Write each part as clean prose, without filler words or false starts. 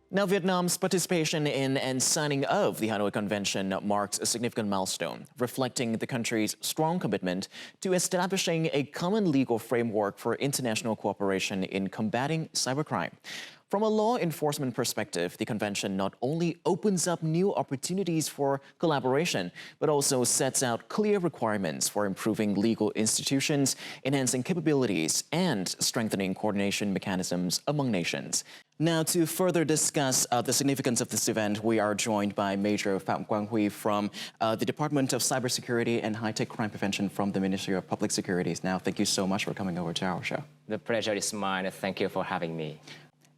Now, Vietnam's participation in and signing of the Hanoi Convention marks a significant milestone, reflecting the country's strong commitment to establishing a common legal framework for international cooperation in combating cybercrime. From a law enforcement perspective, the convention not only opens up new opportunities for collaboration, but also sets out clear requirements for improving legal institutions, enhancing capabilities, and strengthening coordination mechanisms among nations. Now, to further discuss the significance of this event, we are joined by Major Pham Quang Huy from the Department of Cybersecurity and High-Tech Crime Prevention from the Ministry of Public Security. Now, thank you so much for coming over to our show. The pleasure is mine. Thank you for having me.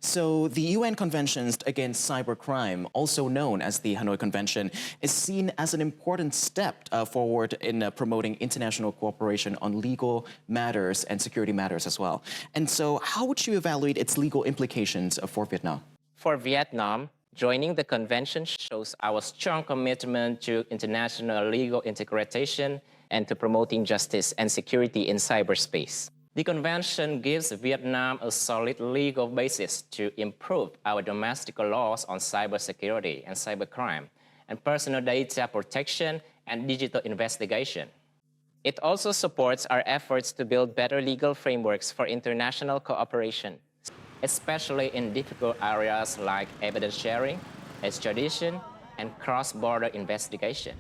So the UN Convention Against Cybercrime, also known as the Hanoi Convention, is seen as an important step forward in promoting international cooperation on legal matters and security matters as well. And so how would you evaluate its legal implications for Vietnam? For Vietnam, joining the convention shows our strong commitment to international legal integration and to promoting justice and security in cyberspace. The convention gives Vietnam a solid legal basis to improve our domestic laws on cybersecurity and cybercrime, and personal data protection and digital investigation. It also supports our efforts to build better legal frameworks for international cooperation, especially in difficult areas like evidence sharing, extradition, and cross-border investigation,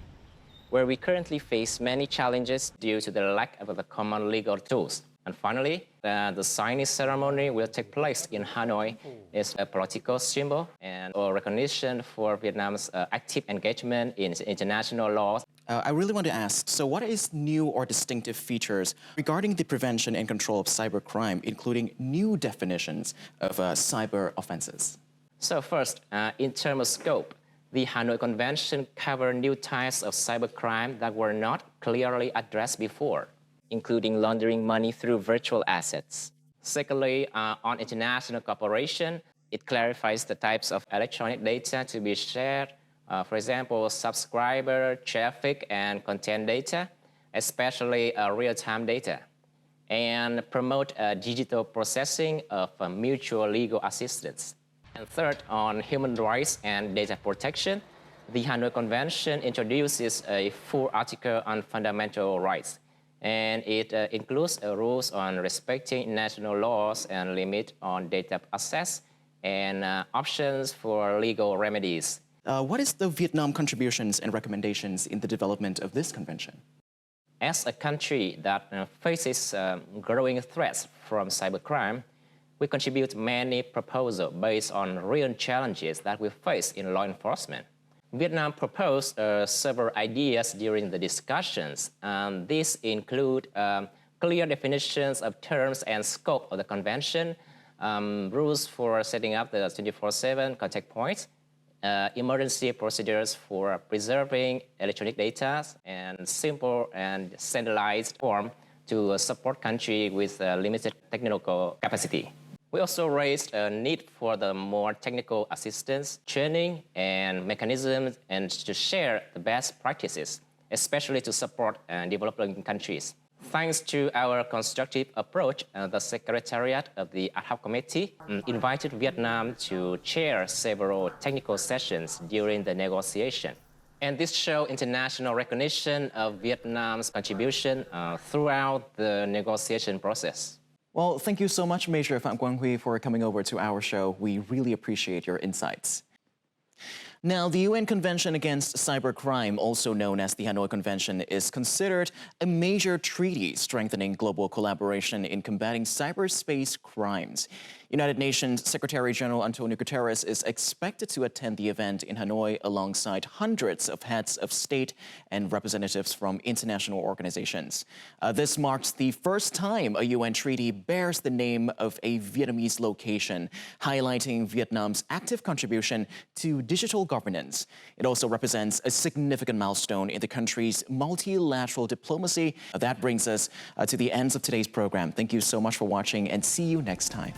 where we currently face many challenges due to the lack of the common legal tools. And finally, the signing ceremony will take place in Hanoi. It's a political symbol and a recognition for Vietnam's active engagement in international law. I really want to ask, so what is new or distinctive features regarding the prevention and control of cybercrime, including new definitions of cyber offenses? So first, in terms of scope, the Hanoi Convention covers new types of cybercrime that were not clearly addressed before, including laundering money through virtual assets. Secondly, on international cooperation, it clarifies the types of electronic data to be shared, for example, subscriber, traffic, and content data, especially real-time data, and promote digital processing of mutual legal assistance. And third, on human rights and data protection, the Hanoi Convention introduces a full article on fundamental rights, and it includes rules on respecting national laws and limit on data access and options for legal remedies. What is the Vietnam contributions and recommendations in the development of this convention? As a country that faces growing threats from cybercrime, we contribute many proposals based on real challenges that we face in law enforcement. Vietnam proposed several ideas during the discussions, and these include clear definitions of terms and scope of the convention, rules for setting up the 24/7 contact points, emergency procedures for preserving electronic data, and simple and standardized form to support countries with limited technical capacity. We also raised a need for the more technical assistance, training, and mechanisms, and to share the best practices, especially to support developing countries. Thanks to our constructive approach, the Secretariat of the Ad hoc Committee invited Vietnam to chair several technical sessions during the negotiation. And this shows international recognition of Vietnam's contribution throughout the negotiation process. Well, thank you so much, Major Pham Quang Huy, for coming over to our show. We really appreciate your insights. Now, the UN Convention Against Cybercrime, also known as the Hanoi Convention, is considered a major treaty strengthening global collaboration in combating cyberspace crimes. United Nations Secretary-General Antonio Guterres is expected to attend the event in Hanoi alongside hundreds of heads of state and representatives from international organizations. This marks the first time a UN treaty bears the name of a Vietnamese location, highlighting Vietnam's active contribution to digital governance. It also represents a significant milestone in the country's multilateral diplomacy. That brings us to the end of today's program. Thank you so much for watching, and see you next time.